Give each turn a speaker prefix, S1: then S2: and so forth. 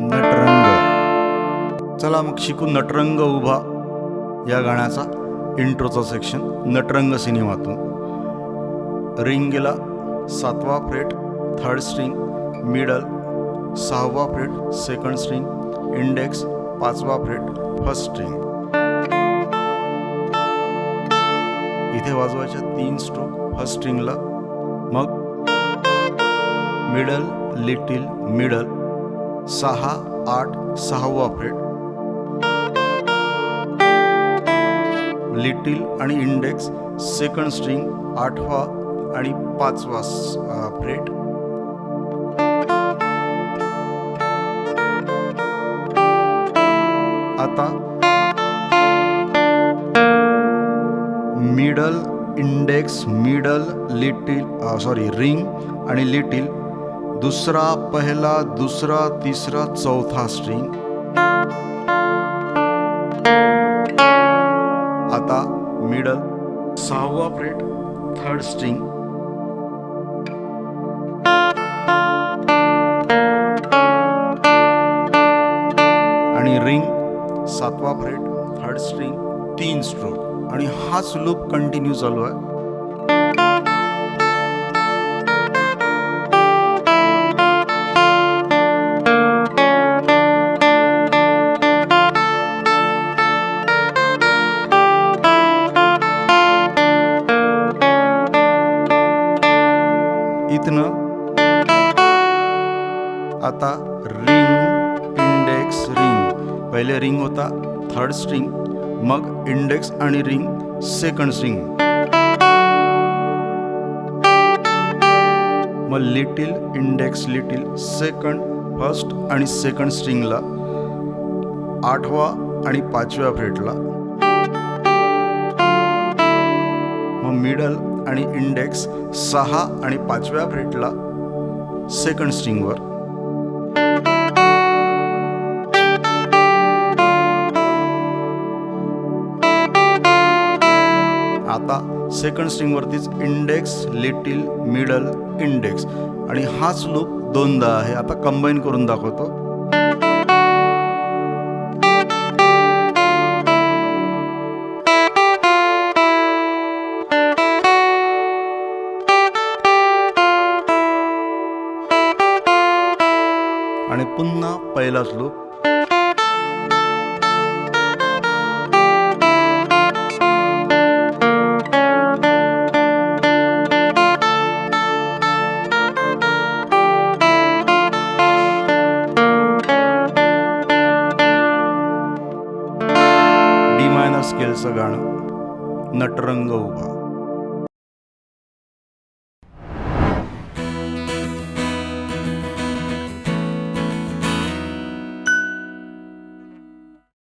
S1: नटरंग. चला मग शिकू नटरंग उभा या गाण्याचा इंट्रोचा सेक्शन नटरंग सिनेमातून. रिंग गेला 7वा फ्रेट 3rd स्ट्रिंग, मिडल 6वा फ्रेट 2nd स्ट्रिंग, इंडेक्स 5वा फ्रेट 1st स्ट्रिंग. इथे वाजवायच्या 3 स्ट्रोक 1st स्ट्रिंगला. मग मिडल लिटिल मिडल 6 8 6वा फ्रेट, लिटिल आणि इंडेक्स 2nd स्ट्रिंग 8वा आणि 5वा फ्रेट. आता middle index middle little ring आणि लिटिल दुसरा पहिला दुसरा तिसरा चौथा स्ट्रिंग. आता मिडल 6वा फ्रेट 3rd स्ट्रिंग, आणि रिंग 7वा फ्रेट 3rd स्ट्रिंग 3 स्ट्रोक. आणि हाच लूप कंटिन्यू चालू आहे. इथनं आता रिंग इंडेक्स रिंग. पहिले रिंग होता 3rd स्ट्रिंग, मग इंडेक्स आणि रिंग 2nd स्ट्रिंग, मग little index little 2nd 1st आणि 2nd स्ट्रिंगला 8वा आणि 5व्या फ्रेटला. मग मिडल आणि इंडेक्स 6 आणि 5व्या फ्रेटला 2nd स्ट्रिंगवर. आता 2nd स्ट्रिंगवरतीच इंडेक्स लिटिल मिडल इंडेक्स. आणि हाच लूप 2दा आहे. आता कंबाईन करून दाखवतो. आणि पुन्हा पहिलाच लूप. डी मायनर स्केलचं गाणं नटरंग उभा.